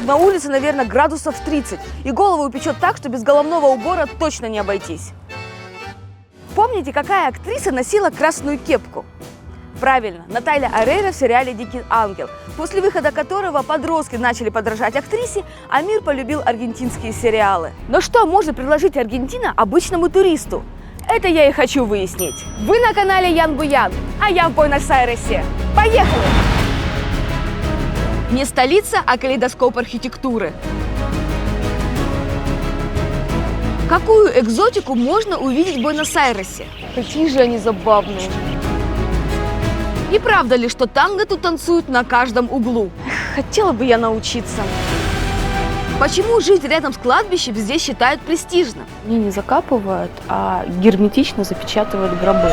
на улице, наверное, градусов 30. И голову упечет так, что без головного убора точно не обойтись. Помните, какая актриса носила красную кепку? Правильно, Наталья Орейро в сериале «Дикий ангел», после выхода которого подростки начали подражать актрисе, а мир полюбил аргентинские сериалы. Но что может предложить Аргентина обычному туристу? Это я и хочу выяснить. Вы на канале Ян Буян, а я в Буэнос-Айресе. Поехали! Не столица, а калейдоскоп архитектуры. Какую экзотику можно увидеть в Буэнос-Айресе? Какие же они забавные. И правда ли, что танго тут танцуют на каждом углу? Хотела бы я научиться. Почему жить рядом с кладбищем здесь считают престижным? Они не закапывают, а герметично запечатывают гробы.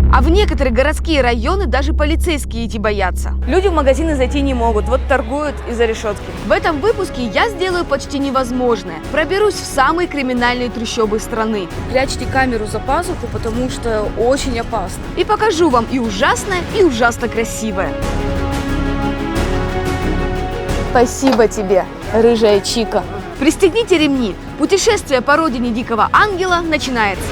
А в некоторые городские районы даже полицейские идти боятся. Люди в магазины зайти не могут, вот торгуют из-за решетки. В этом выпуске я сделаю почти невозможное. Проберусь в самые криминальные трущобы страны. Прячьте камеру за пазуху, потому что очень опасно. И покажу вам и ужасное, и ужасно красивое. Спасибо тебе, рыжая чика. Пристегните ремни. Путешествие по родине Дикого Ангела начинается.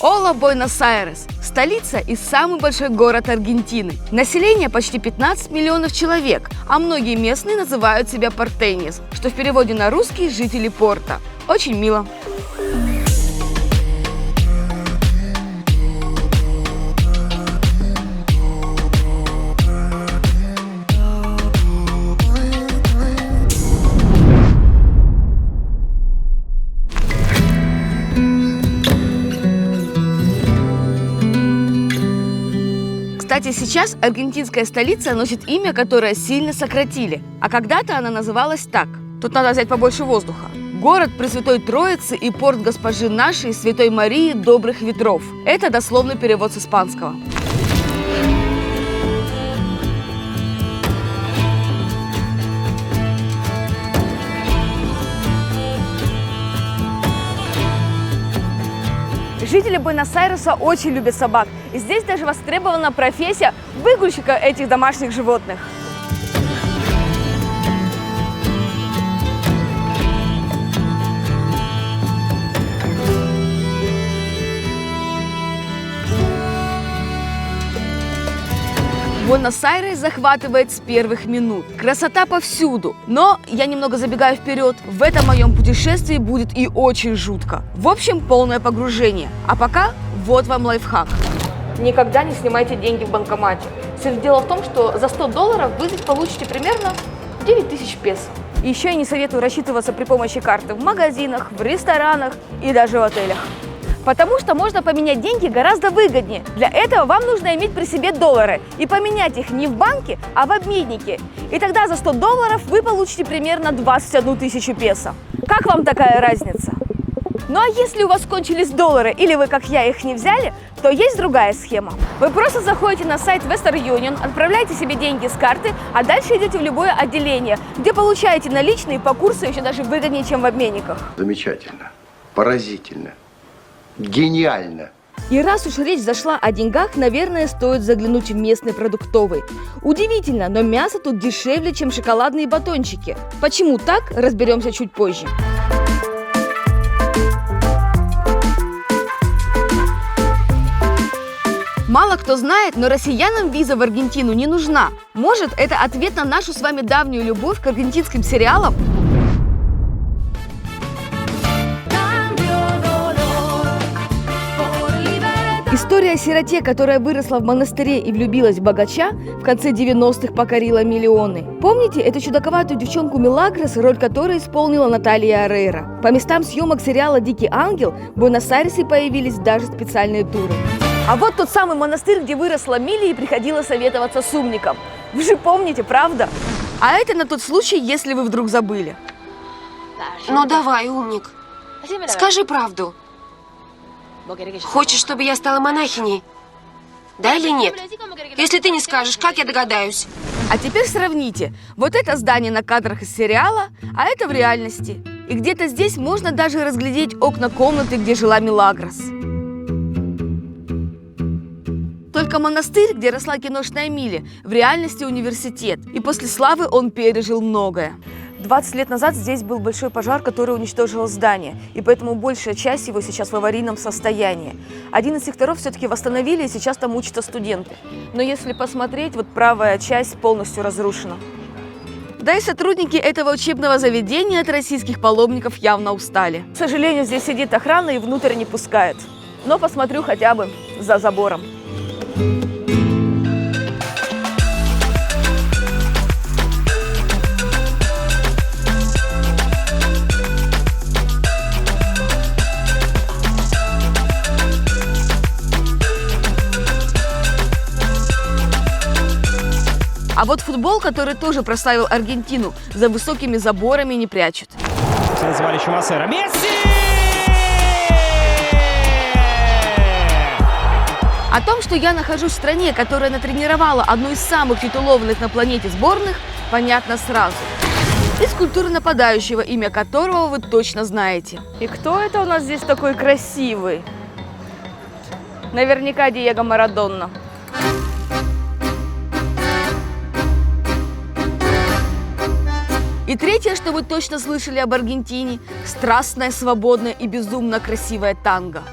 Ола, Буэнос-Айрес – столица и самый большой город Аргентины. Население почти 15 миллионов человек, а многие местные называют себя портеньес, что в переводе на русский – жители порта. Очень мило. Кстати, сейчас аргентинская столица носит имя, которое сильно сократили, а когда-то она называлась так. Тут надо взять побольше воздуха. Город Пресвятой Троицы и порт Госпожи нашей Святой Марии Добрых Ветров. Это дословный перевод с испанского. Жители Буэнос-Айреса очень любят собак, и здесь даже востребована профессия выгульщика этих домашних животных. Буэнос-Айрес захватывает с первых минут. Красота повсюду. Но я немного забегаю вперед. В этом моем путешествии будет и очень жутко. В общем, полное погружение. А пока вот вам лайфхак. Никогда не снимайте деньги в банкомате. Дело в том, что за $100 вы здесь получите примерно 9000 песо. Еще я не советую рассчитываться при помощи карты в магазинах, в ресторанах и даже в отелях. Потому что можно поменять деньги гораздо выгоднее. Для этого вам нужно иметь при себе доллары и поменять их не в банке, а в обменнике. И тогда за $100 вы получите примерно 21 000 песо. Как вам такая разница? Ну а если у вас кончились доллары или вы, как я, их не взяли, то есть другая схема. Вы просто заходите на сайт Western Union, отправляете себе деньги с карты, а дальше идете в любое отделение, где получаете наличные по курсу еще даже выгоднее, чем в обменниках. Замечательно, поразительно. Гениально! И раз уж речь зашла о деньгах, наверное, стоит заглянуть в местный продуктовый. Удивительно, но мясо тут дешевле, чем шоколадные батончики. Почему так, разберемся чуть позже. Мало кто знает, но россиянам виза в Аргентину не нужна. Может, это ответ на нашу с вами давнюю любовь к аргентинским сериалам? История о сироте, которая выросла в монастыре и влюбилась в богача, в конце 90-х покорила миллионы. Помните эту чудаковатую девчонку Милагрос, роль которой исполнила Наталья Орейро? По местам съемок сериала «Дикий ангел» в Буэнос-Айресе появились даже специальные туры. А вот тот самый монастырь, где выросла Милли и приходила советоваться с умником. Вы же помните, правда? А это на тот случай, если вы вдруг забыли. Ну давай, умник. Скажи правду. Хочешь, чтобы я стала монахиней? Да или нет? Если ты не скажешь, как я догадаюсь? А теперь сравните. Вот это здание на кадрах из сериала, а это в реальности. И где-то здесь можно даже разглядеть окна комнаты, где жила Милагрос. Только монастырь, где росла киношная Милли, в реальности университет. И после славы он пережил многое. 20 лет назад здесь был большой пожар, который уничтожил здание, и поэтому большая часть его сейчас в аварийном состоянии. Один из секторов все-таки восстановили, и сейчас там учатся студенты. Но если посмотреть, вот правая часть полностью разрушена. Да и сотрудники этого учебного заведения от российских паломников явно устали. К сожалению, здесь сидит охрана и внутрь не пускает. Но посмотрю хотя бы за забором. А вот футбол, который тоже прославил Аргентину, за высокими заборами не прячут. Называли Чумасера. Месси! О том, что я нахожусь в стране, которая натренировала одну из самых титулованных на планете сборных, понятно сразу. Из культуры нападающего, имя которого вы точно знаете. И кто это у нас здесь такой красивый? Наверняка Диего Марадона. И третье, что вы точно слышали об Аргентине – страстная, свободная и безумно красивая танго.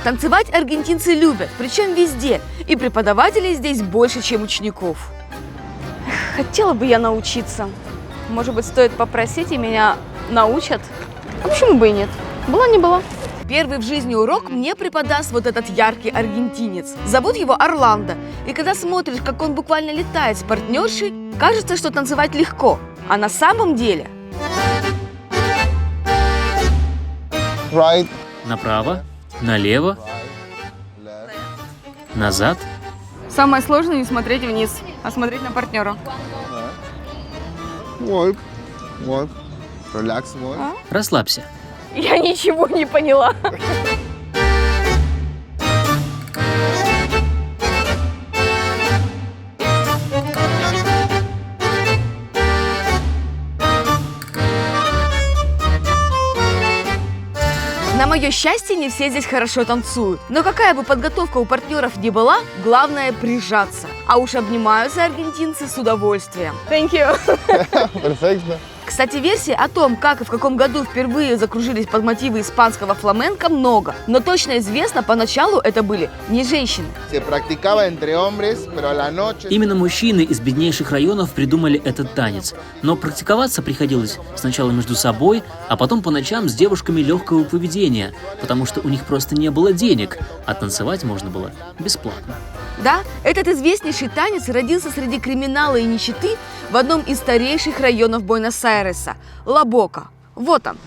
Танцевать аргентинцы любят, причем везде. И преподавателей здесь больше, чем учеников. Хотела бы я научиться. Может быть, стоит попросить, и меня научат? А почему бы и нет? Было не было. Первый в жизни урок мне преподаст вот этот яркий аргентинец. Зовут его Орландо. И когда смотришь, как он буквально летает с партнершей, кажется, что танцевать легко. А на самом деле... Right. Направо, налево, назад. Самое сложное не смотреть вниз, а смотреть на партнера. Work. Work. Relax, work. Расслабься. Я ничего не поняла. На мое счастье, не все здесь хорошо танцуют. Но какая бы подготовка у партнеров ни была, главное прижаться. А уж обнимаются аргентинцы с удовольствием. Thank you. Perfecto. Кстати, версий о том, как и в каком году впервые закружились под мотивы испанского фламенко, много. Но точно известно, поначалу это были не женщины. Se practicaba entre hombres, pero a la noche. Именно мужчины из беднейших районов придумали этот танец. Но практиковаться приходилось сначала между собой, а потом по ночам с девушками легкого поведения, потому что у них просто не было денег, а танцевать можно было бесплатно. Да, этот известнейший танец родился среди криминала и нищеты в одном из старейших районов Буэнос-Айреса – Ла-Бока. Вот он.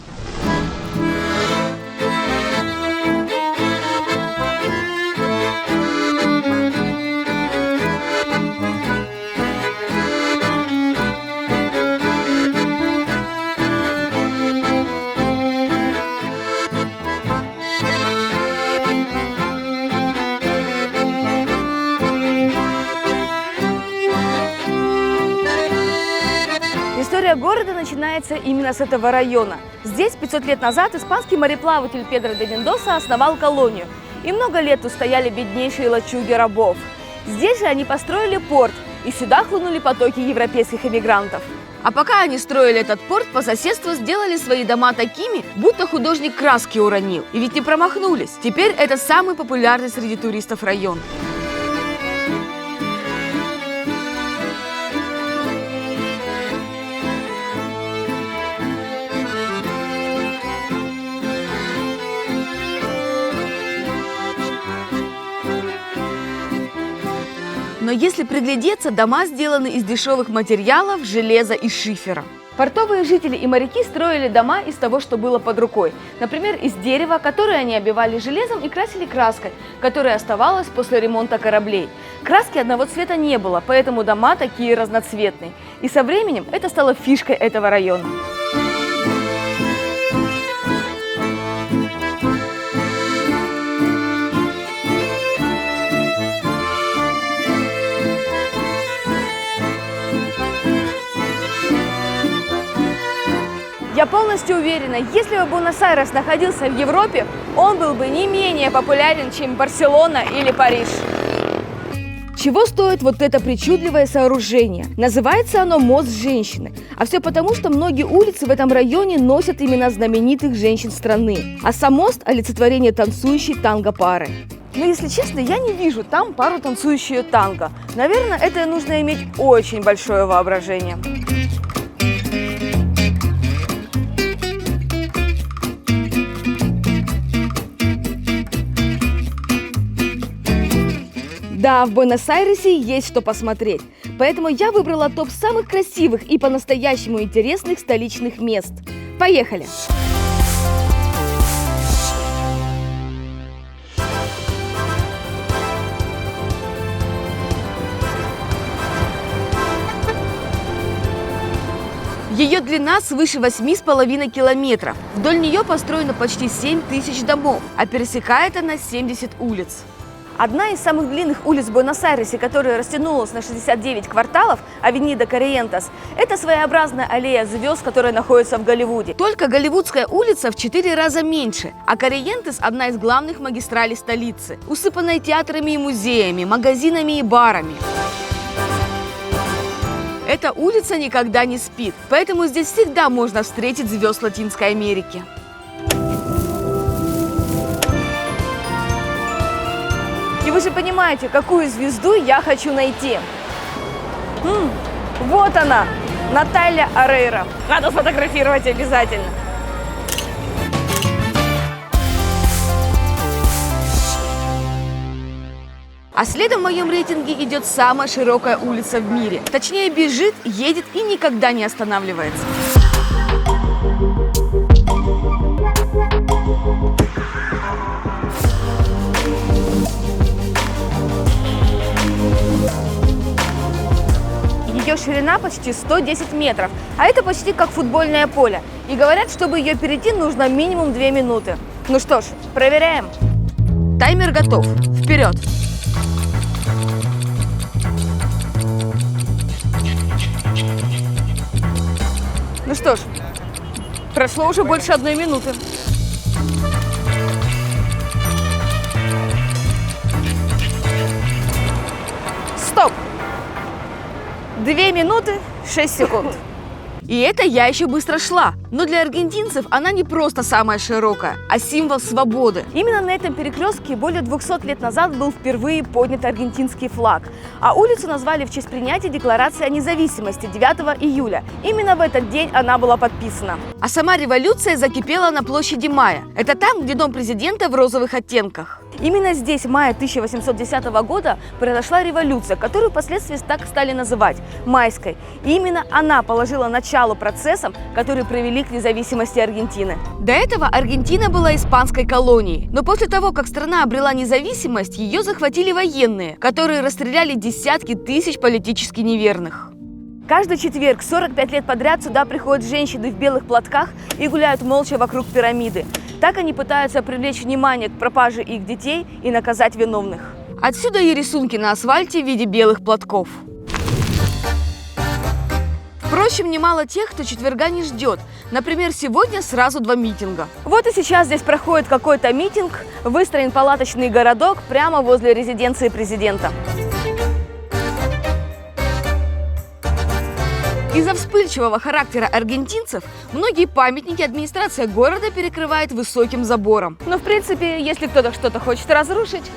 История города начинается именно с этого района. Здесь 500 лет назад испанский мореплаватель Педро де Мендоса основал колонию. И много лет устояли беднейшие лачуги рабов. Здесь же они построили порт, и сюда хлынули потоки европейских эмигрантов. А пока они строили этот порт, по соседству сделали свои дома такими, будто художник краски уронил. И ведь не промахнулись. Теперь это самый популярный среди туристов район. Но если приглядеться, дома сделаны из дешевых материалов, железа и шифера. Портовые жители и моряки строили дома из того, что было под рукой. Например, из дерева, которое они обивали железом и красили краской, которая оставалась после ремонта кораблей. Краски одного цвета не было, поэтому дома такие разноцветные. И со временем это стало фишкой этого района. Я полностью уверена, если бы Буэнос-Айрес находился в Европе, он был бы не менее популярен, чем Барселона или Париж. Чего стоит вот это причудливое сооружение? Называется оно «Мост женщины». А все потому, что многие улицы в этом районе носят имена знаменитых женщин страны. А сам мост – олицетворение танцующей танго-пары. Но если честно, я не вижу там пару танцующую танго. Наверное, это нужно иметь очень большое воображение. Да, в Буэнос-Айресе есть что посмотреть, поэтому я выбрала топ самых красивых и по-настоящему интересных столичных мест. Поехали! Ее длина свыше 8,5 километров. Вдоль нее построено почти 7 тысяч домов, а пересекает она 70 улиц. Одна из самых длинных улиц в Буэнос-Айресе, которая растянулась на 69 кварталов, Авенида Корриентес, это своеобразная аллея звезд, которая находится в Голливуде. Только Голливудская улица в 4 раза меньше, а Корриентес – одна из главных магистралей столицы, усыпанная театрами и музеями, магазинами и барами. Эта улица никогда не спит, поэтому здесь всегда можно встретить звезд Латинской Америки. И вы же понимаете, какую звезду я хочу найти. Вот она, Наталья Орейро. Надо сфотографировать обязательно. А следом в моем рейтинге идет самая широкая улица в мире. Точнее, бежит, едет и никогда не останавливается. Ее ширина почти 110 метров, а это почти как футбольное поле. И говорят, чтобы ее перейти, нужно минимум 2 минуты. Ну что ж, проверяем. Таймер готов. Вперед! Ну что ж, прошло уже больше 1 минуты. Стоп! 2 минуты 6 секунд. И это я еще быстро шла. Но для аргентинцев она не просто самая широкая, а символ свободы. Именно на этом перекрестке более 200 лет назад был впервые поднят аргентинский флаг. А улицу назвали в честь принятия Декларации о независимости 9 июля. Именно в этот день она была подписана. А сама революция закипела на площади Мая. Это там, где дом президента в розовых оттенках. Именно здесь в мае 1810 года произошла революция, которую впоследствии так стали называть – Майской. И именно она положила начало процессам, которые привели к независимости Аргентины. До этого Аргентина была испанской колонией. Но после того, как страна обрела независимость, ее захватили военные, которые расстреляли десятки тысяч политически неверных. Каждый четверг 45 лет подряд сюда приходят женщины в белых платках и гуляют молча вокруг пирамиды. Так они пытаются привлечь внимание к пропаже их детей и наказать виновных. Отсюда и рисунки на асфальте в виде белых платков. Впрочем, немало тех, кто четверга не ждет. Например, сегодня сразу 2 митинга. Вот и сейчас здесь проходит какой-то митинг, выстроен палаточный городок прямо возле резиденции президента. Из-за вспыльчивого характера аргентинцев многие памятники администрация города перекрывает высоким забором. Но в принципе, если кто-то что-то хочет разрушить,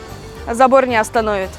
забор не остановит.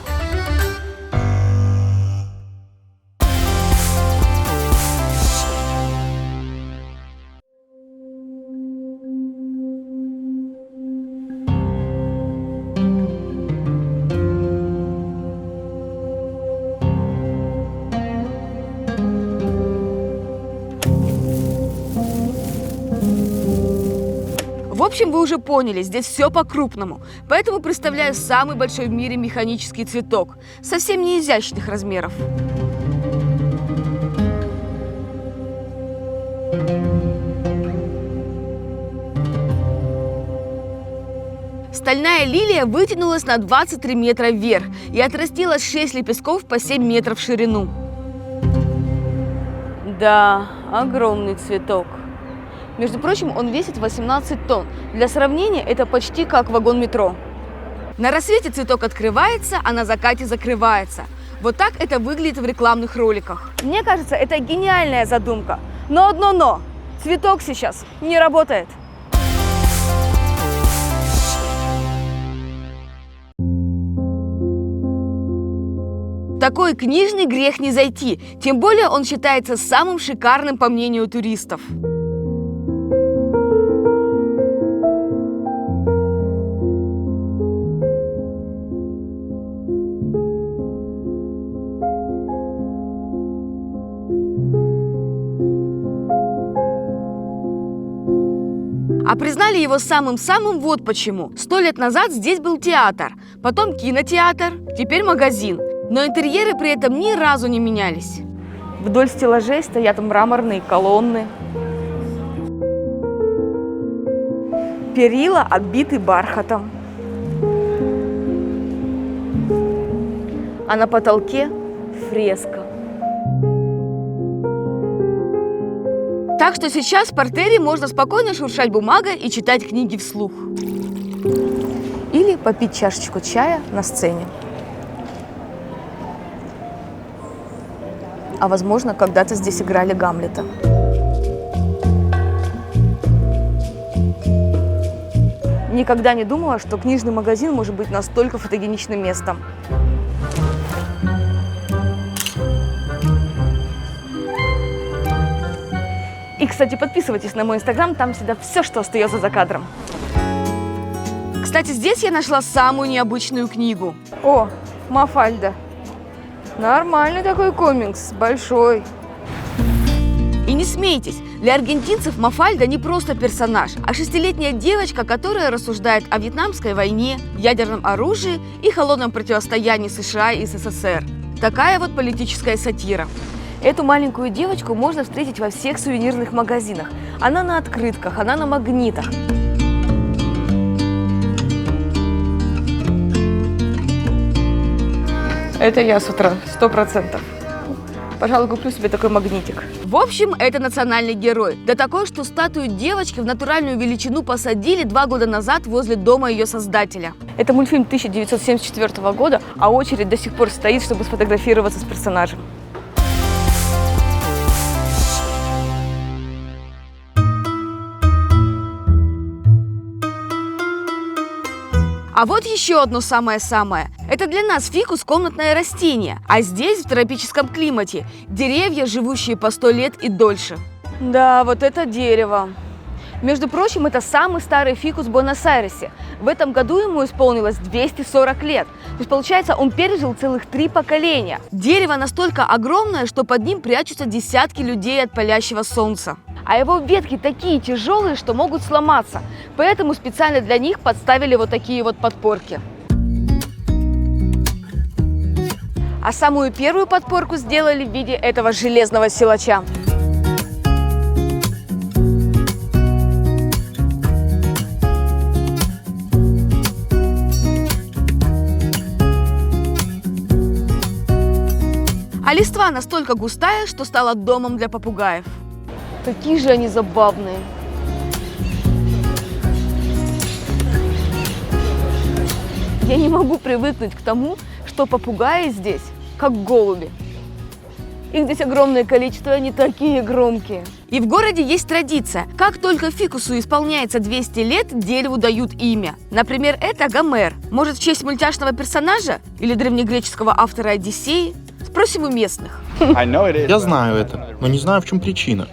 общем, вы уже поняли, здесь все по-крупному. Поэтому представляю самый большой в мире механический цветок. Совсем не изящных размеров. Стальная лилия вытянулась на 23 метра вверх и отрастила 6 лепестков по 7 метров в ширину. Да, огромный цветок. Между прочим, он весит 18 тонн. Для сравнения, это почти как вагон метро. На рассвете цветок открывается, а на закате закрывается. Вот так это выглядит в рекламных роликах. Мне кажется, это гениальная задумка. Но одно но. Цветок сейчас не работает. Такой книжный грех не зайти, тем более он считается самым шикарным по мнению туристов. А признали его самым-самым вот почему. 100 лет назад здесь был театр, потом кинотеатр, теперь магазин. Но интерьеры при этом ни разу не менялись. Вдоль стеллажей стоят мраморные колонны. Перила оббиты бархатом. А на потолке фреска. Так что сейчас в партере можно спокойно шуршать бумагой и читать книги вслух. Или попить чашечку чая на сцене. А возможно, когда-то здесь играли Гамлета. Никогда не думала, что книжный магазин может быть настолько фотогеничным местом. И, кстати, подписывайтесь на мой инстаграм, там всегда все, что остается за кадром. Кстати, здесь я нашла самую необычную книгу. О, Мафальда. Нормальный такой комикс, большой. И не смейтесь, для аргентинцев Мафальда не просто персонаж, а 6-летняя девочка, которая рассуждает о Вьетнамской войне, ядерном оружии и холодном противостоянии США и СССР. Такая вот политическая сатира. Эту маленькую девочку можно встретить во всех сувенирных магазинах. Она на открытках, она на магнитах. Это я с утра, 100%. Пожалуй, куплю себе такой магнитик. В общем, это национальный герой. Да такой, что статую девочки в натуральную величину посадили 2 года назад возле дома ее создателя. Это мультфильм 1974 года, а очередь до сих пор стоит, чтобы сфотографироваться с персонажем. А вот еще одно самое-самое. Это для нас фикус комнатное растение, а здесь, в тропическом климате, деревья, живущие по 100 лет и дольше. Да, вот это дерево. Между прочим, это самый старый фикус в Буэнос-Айресе. В этом году ему исполнилось 240 лет. То есть, получается, он пережил целых 3 поколения. Дерево настолько огромное, что под ним прячутся десятки людей от палящего солнца. А его ветки такие тяжелые, что могут сломаться. Поэтому специально для них подставили вот такие вот подпорки. А самую первую подпорку сделали в виде этого железного силача. А листва настолько густая, что стала домом для попугаев. Какие же они забавные. Я не могу привыкнуть к тому, что попугаи здесь как голуби. Их здесь огромное количество, и они такие громкие. И в городе есть традиция. Как только фикусу исполняется 200 лет, дереву дают имя. Например, это Гомер. Может, в честь мультяшного персонажа? Или древнегреческого автора Одиссеи? Спросим у местных. Я знаю это, но не знаю, в чем причина.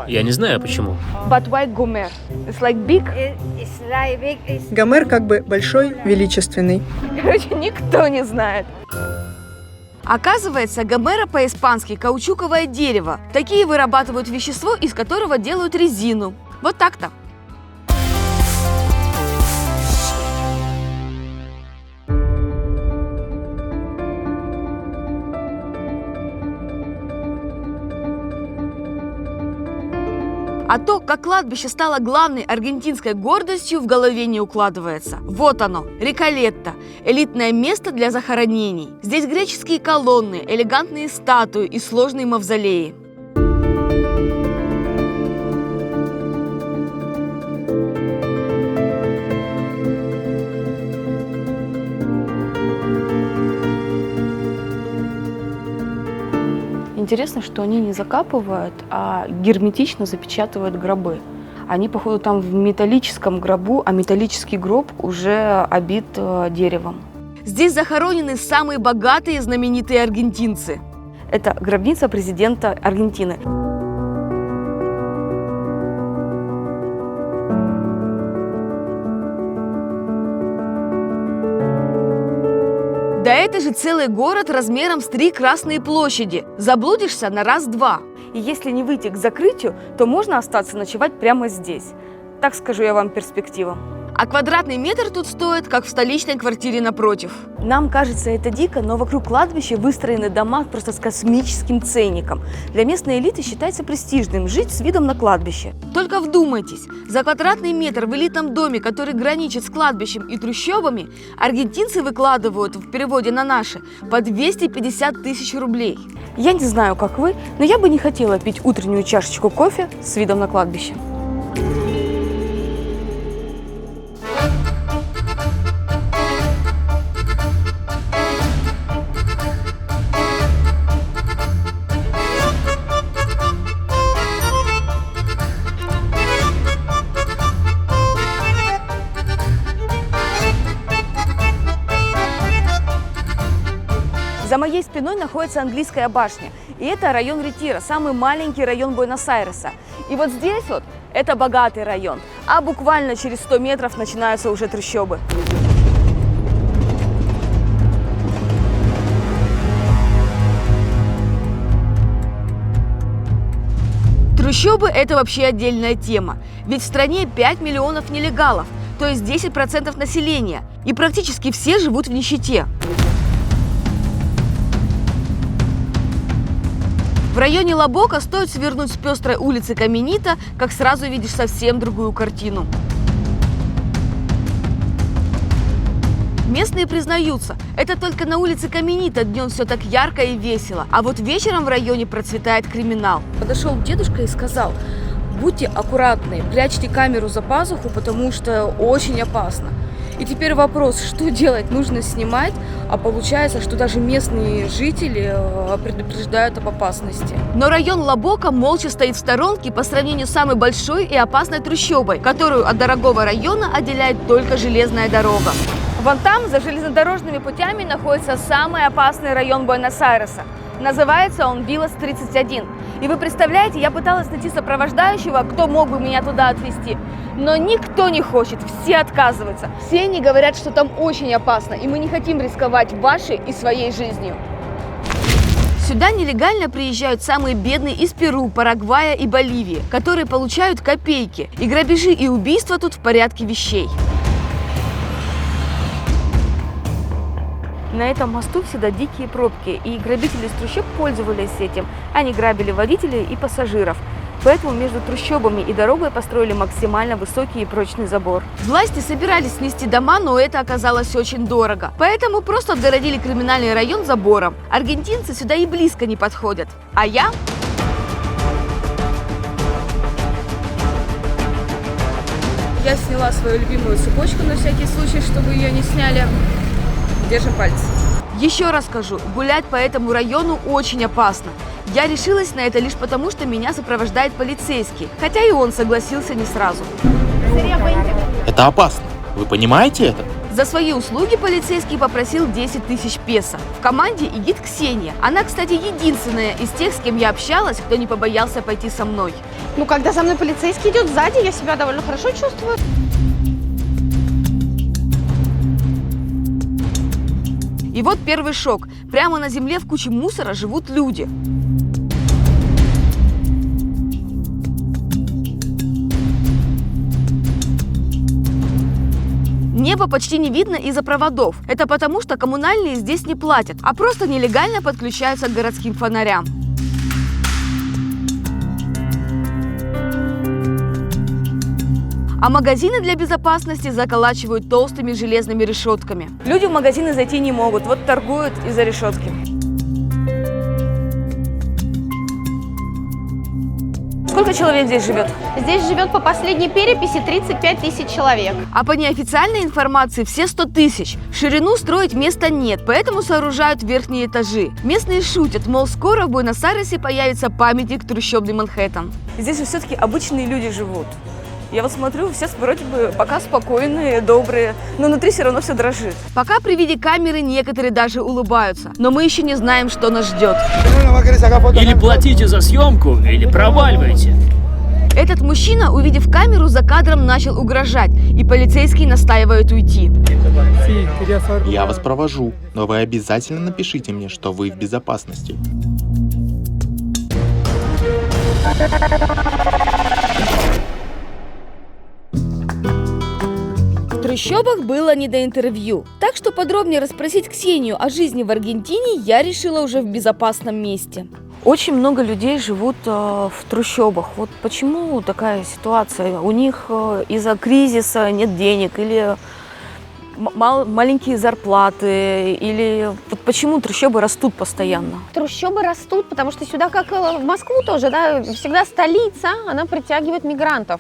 Я не знаю почему. But why Гомер? It's like big. Гомер как бы большой, величественный. Короче, никто не знает. Оказывается, гомера по-испански каучуковое дерево. Такие вырабатывают вещество, из которого делают резину. Вот так-то. А то, как кладбище стало главной аргентинской гордостью, в голове не укладывается. Вот оно, Реколетто, элитное место для захоронений. Здесь греческие колонны, элегантные статуи и сложные мавзолеи. Интересно, что они не закапывают, а герметично запечатывают гробы. Они, походу, там в металлическом гробу, а металлический гроб уже обит деревом. Здесь захоронены самые богатые и знаменитые аргентинцы. Это гробница президента Аргентины. Да это же целый город размером с 3 Красные площади. Заблудишься на раз-два. И если не выйти к закрытию, то можно остаться ночевать прямо здесь. Так скажу я вам, перспектива. А квадратный метр тут стоит, как в столичной квартире напротив. Нам кажется это дико, но вокруг кладбища выстроены дома просто с космическим ценником. Для местной элиты считается престижным жить с видом на кладбище. Только вдумайтесь, за квадратный метр в элитном доме, который граничит с кладбищем и трущобами, аргентинцы выкладывают в переводе на наши по 250 тысяч рублей. Я не знаю, как вы, но я бы не хотела пить утреннюю чашечку кофе с видом на кладбище. За моей спиной находится английская башня. И это район Ретиро, самый маленький район Буэнос-Айреса. И вот здесь вот это богатый район. А буквально через 100 метров начинаются уже трущобы. Трущобы – это вообще отдельная тема. Ведь в стране 5 миллионов нелегалов, то есть 10% населения. И практически все живут в нищете. В районе Ла-Бока стоит свернуть с пестрой улицы Каменита, как сразу видишь совсем другую картину. Местные признаются, это только на улице Каменита днем все так ярко и весело, а вот вечером в районе процветает криминал. Подошел дедушка и сказал: будьте аккуратны, прячьте камеру за пазуху, потому что очень опасно. И теперь вопрос, что делать? Нужно снимать, а получается, что даже местные жители предупреждают об опасности. Но район Ла-Бока молча стоит в сторонке по сравнению с самой большой и опасной трущобой, которую от дорогого района отделяет только железная дорога. Вон там, за железнодорожными путями, находится самый опасный район Буэнос-Айреса. Называется он Виллас 31. И вы представляете, я пыталась найти сопровождающего, кто мог бы меня туда отвезти. Но никто не хочет, все отказываются. Все они говорят, что там очень опасно, и мы не хотим рисковать вашей и своей жизнью. Сюда нелегально приезжают самые бедные из Перу, Парагвая и Боливии, которые получают копейки. И грабежи и убийства тут в порядке вещей. На этом мосту всегда дикие пробки, и грабители из трущоб пользовались этим. Они грабили водителей и пассажиров. Поэтому между трущобами и дорогой построили максимально высокий и прочный забор. Власти собирались снести дома, но это оказалось очень дорого. Поэтому просто отгородили криминальный район забором. Аргентинцы сюда и близко не подходят. А я... Я сняла свою любимую цепочку на всякий случай, чтобы ее не сняли. Держим пальцы. Еще раз скажу, гулять по этому району очень опасно. Я решилась на это лишь потому, что меня сопровождает полицейский, хотя и он согласился не сразу. Это опасно. Вы понимаете это? За свои услуги полицейский попросил 10 тысяч песо. В команде и гид Ксения. Она, кстати, единственная из тех, с кем я общалась, кто не побоялся пойти со мной. Ну, когда за мной полицейский идет сзади, я себя довольно хорошо чувствую. И вот первый шок. Прямо на земле в куче мусора живут люди. Небо почти не видно из-за проводов. Это потому, что коммунальные здесь не платят, а просто нелегально подключаются к городским фонарям. А магазины для безопасности заколачивают толстыми железными решетками. Люди в магазины зайти не могут, вот торгуют из-за решетки. Сколько человек здесь живет? Здесь живет по последней переписи 35 тысяч человек. А по неофициальной информации все 100 тысяч. Ширину строить места нет, поэтому сооружают верхние этажи. Местные шутят, мол, скоро в Буэнос-Айресе появится памятник трущобный Манхэттен. Здесь же все-таки обычные люди живут. Я вот смотрю, все вроде бы пока спокойные, добрые, но внутри все равно все дрожит. Пока при виде камеры некоторые даже улыбаются, но мы еще не знаем, что нас ждет. Или платите за съемку, или проваливайте. Этот мужчина, увидев камеру, за кадром начал угрожать, и полицейские настаивают уйти. Я вас провожу, но вы обязательно напишите мне, что вы в безопасности. В трущобах было не до интервью, так что подробнее расспросить Ксению о жизни в Аргентине я решила уже в безопасном месте. Очень много людей живут в трущобах. Вот почему такая ситуация? У них из-за кризиса нет денег или маленькие зарплаты, или вот почему трущобы растут постоянно? Трущобы растут, потому что сюда, как в Москву тоже, да, всегда столица, она притягивает мигрантов.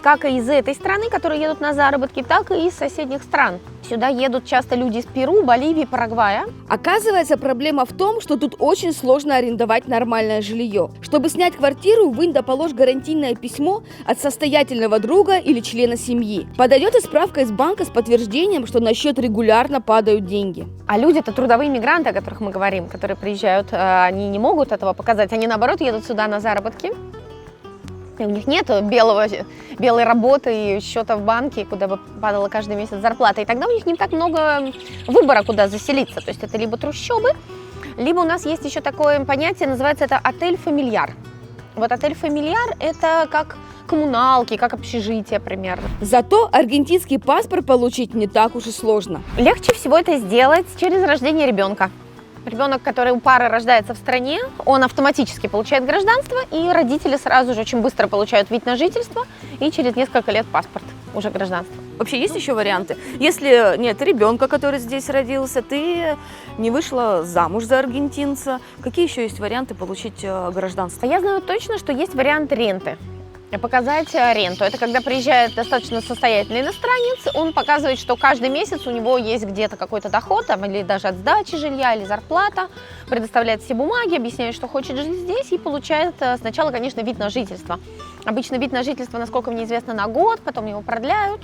Как и из этой страны, которые едут на заработки, так и из соседних стран. Сюда едут часто люди из Перу, Боливии, Парагвая. Оказывается, проблема в том, что тут очень сложно арендовать нормальное жилье. Чтобы снять квартиру, вынь да положь гарантийное письмо от состоятельного друга или члена семьи. Подойдет и справка из банка с подтверждением, что на счет регулярно падают деньги. А люди-то трудовые мигранты, о которых мы говорим, которые приезжают, они не могут этого показать. Они, наоборот, едут сюда на заработки. И у них нет белой работы и счета в банке, куда бы падала каждый месяц зарплата. И тогда у них не так много выбора, куда заселиться. То есть это либо трущобы, либо у нас есть еще такое понятие, называется это отель-фамильяр. Вот отель-фамильяр – это как коммуналки, как общежитие примерно. Зато аргентинский паспорт получить не так уж и сложно. Легче всего это сделать через рождение ребенка. Ребенок, который у пары рождается в стране, он автоматически получает гражданство, и родители сразу же очень быстро получают вид на жительство, и через несколько лет паспорт, уже гражданство. Вообще есть еще варианты? Если нет ребенка, который здесь родился, ты не вышла замуж за аргентинца, какие еще есть варианты получить гражданство? Я знаю точно, что есть вариант ренты. Показать ренту. Это когда приезжает достаточно состоятельный иностранец, он показывает, что каждый месяц у него есть где-то какой-то доход, там, или даже от сдачи жилья, или зарплата, предоставляет все бумаги, объясняет, что хочет жить здесь, и получает сначала, конечно, вид на жительство. Обычно вид на жительство, насколько мне известно, на год, потом его продляют,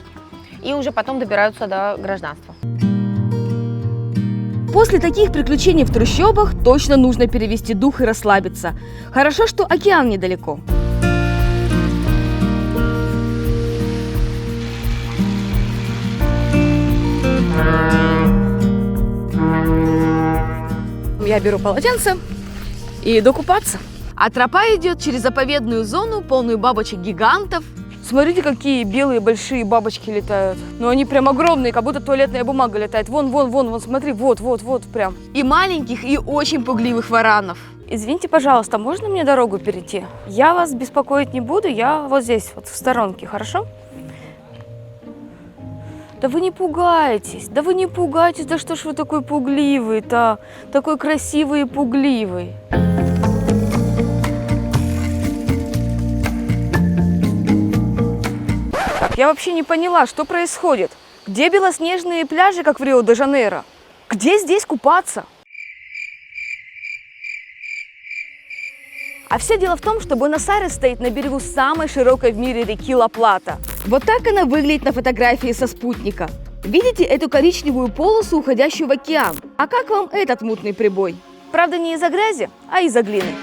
и уже потом добираются до гражданства. После таких приключений в трущобах точно нужно перевести дух и расслабиться. Хорошо, что океан недалеко. Я беру полотенце и иду купаться. А тропа идет через заповедную зону, полную бабочек-гигантов. Смотрите, какие белые большие бабочки летают. Ну, они прям огромные, как будто туалетная бумага летает. Вон, смотри, вот, прям. И маленьких, и очень пугливых варанов. Извините, пожалуйста, можно мне дорогу перейти? Я вас беспокоить не буду, я вот здесь, вот в сторонке, хорошо? Да вы не пугайтесь, да что ж вы такой пугливый-то, такой красивый и пугливый. Я вообще не поняла, что происходит. Где белоснежные пляжи, как в Рио-де-Жанейро? Где здесь купаться? А все дело в том, что Буэнос-Айрес стоит на берегу самой широкой в мире реки Ла-Плата. Вот так она выглядит на фотографии со спутника. Видите эту коричневую полосу, уходящую в океан? А как вам этот мутный прибой? Правда, не из-за грязи, а из-за глины.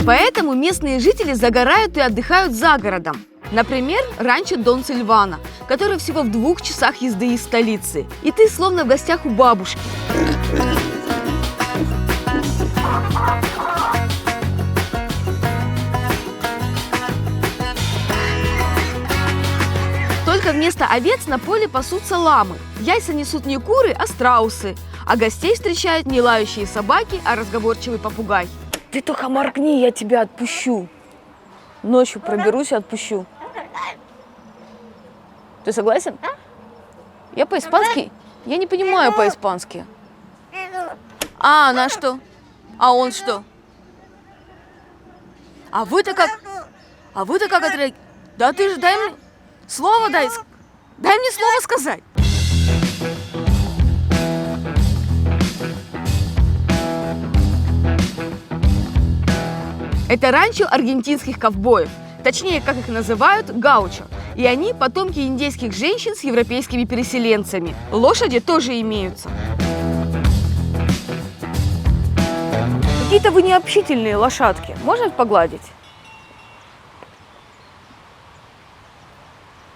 Поэтому местные жители загорают и отдыхают за городом. Например, ранчо Дон Сильвано, который всего в 2 часах езды из столицы. И ты словно в гостях у бабушки. Только вместо овец на поле пасутся ламы. Яйца несут не куры, а страусы. А гостей встречают не лающие собаки, а разговорчивый попугай. Ты только моргни, я тебя отпущу. Ночью проберусь и отпущу. Ты согласен? Я по-испански? Я не понимаю по-испански. А она что? А он что? А вы-то как? А вы-то как отреагировали? Да ты же дай мне слово дай. Дай мне слово сказать. Это ранчо аргентинских ковбоев. Точнее, как их называют, гаучо. И они потомки индейских женщин с европейскими переселенцами. Лошади тоже имеются. Какие-то вы необщительные лошадки. Можно погладить?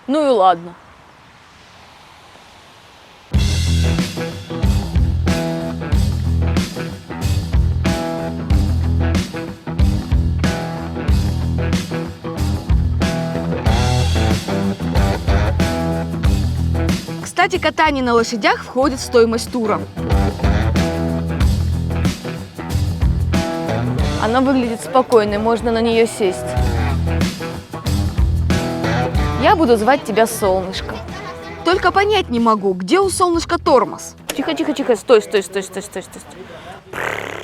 Ну и ладно. Кстати, катание на лошадях входит в стоимость тура. Она выглядит спокойной, можно на нее сесть. Я буду звать тебя Солнышко. Только понять не могу, где у Солнышка тормоз. Тихо, тихо, тихо, стой, стой, стой, стой, стой, стой.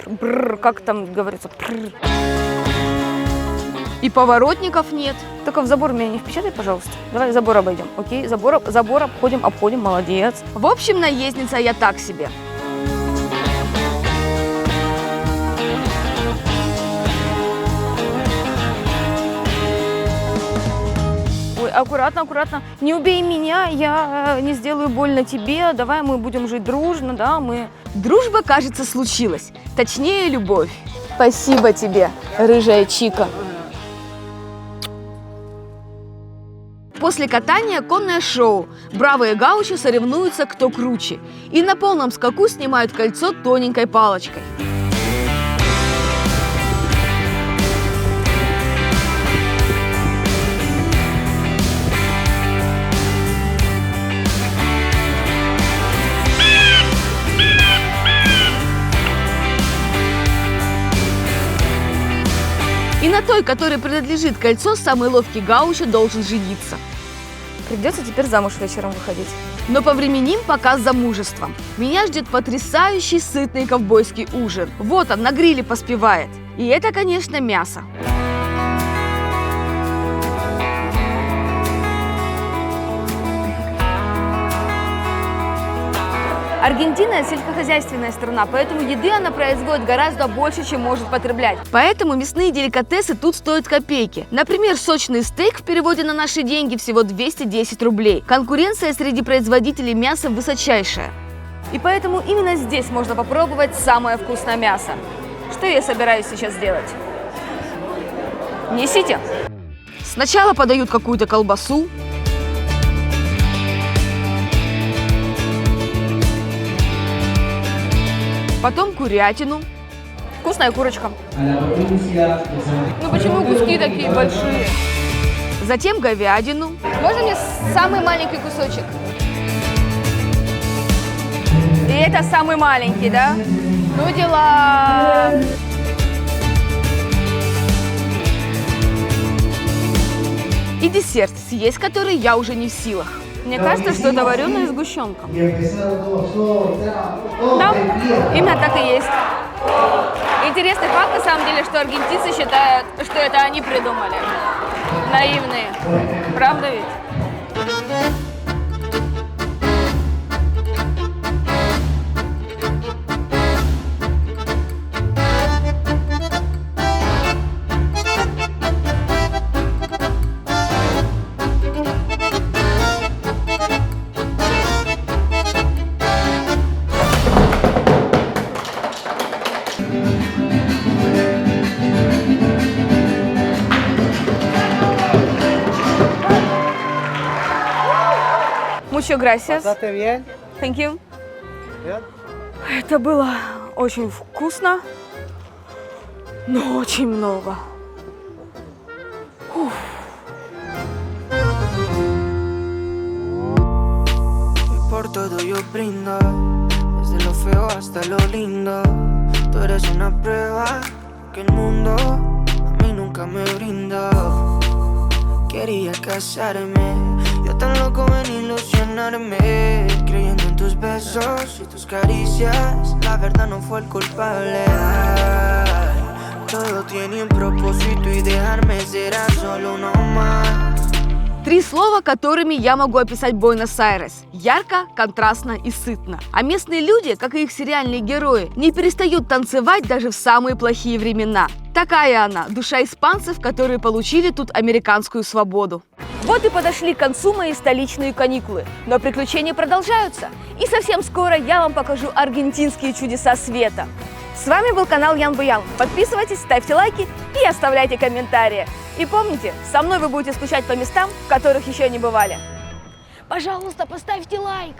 Бррр, как там говорится? Бррр. И поворотников нет. Только в забор меня не впечатай, пожалуйста. Давай забор обойдем, окей? Забор обходим, молодец. В общем, наездница я так себе. Ой, аккуратно, аккуратно. Не убей меня, я не сделаю больно тебе. Давай мы будем жить дружно, да, мы... Дружба, кажется, случилась. Точнее, любовь. Спасибо тебе, рыжая чика. После катания конное шоу. Бравые гаучо соревнуются, кто круче. И на полном скаку снимают кольцо тоненькой палочкой. И на той, которой принадлежит кольцо, самый ловкий гаучо должен жениться. Придется теперь замуж вечером выходить. Но повременим пока с замужеством. Меня ждет потрясающий сытный ковбойский ужин. Вот он, на гриле поспевает. И это, конечно, мясо. Аргентина – сельскохозяйственная страна, поэтому еды она производит гораздо больше, чем может потреблять. Поэтому мясные деликатесы тут стоят копейки. Например, сочный стейк в переводе на наши деньги всего 210 рублей. Конкуренция среди производителей мяса высочайшая. И поэтому именно здесь можно попробовать самое вкусное мясо. Что я собираюсь сейчас делать? Несите. Сначала подают какую-то колбасу. Потом курятину. Вкусная курочка. Ну почему куски такие большие? Затем говядину. Можно мне самый маленький кусочек? И это самый маленький, да? Ну дела. И десерт, съесть который я уже не в силах. Мне кажется, что это вареная сгущенка. Да, именно так и есть. Интересный факт, на самом деле, что аргентинцы считают, что это они придумали. Наивные. Правда ведь? Muchas gracias. Thank you. Это было очень вкусно, но очень много. Por todo yo brindo, desde lo feo hasta lo lindo. Tú eres una prueba que el mundo a mí nunca me brindó. quería casarme. Yo tan loco en ilusionarme, creyendo en tus besos y tus caricias. La verdad no fue el culpable. Ay, todo tiene un propósito y dejarme será solo uno más. 3 слова, которыми я могу описать Буэнос-Айрес. Ярко, контрастно и сытно. А местные люди, как и их сериальные герои, не перестают танцевать даже в самые плохие времена. Такая она, душа испанцев, которые получили тут американскую свободу. Вот и подошли к концу мои столичные каникулы. Но приключения продолжаются. И совсем скоро я вам покажу аргентинские чудеса света. С вами был канал Ян Буян. Подписывайтесь, ставьте лайки и оставляйте комментарии. И помните, со мной вы будете скучать по местам, в которых еще не бывали. Пожалуйста, поставьте лайк.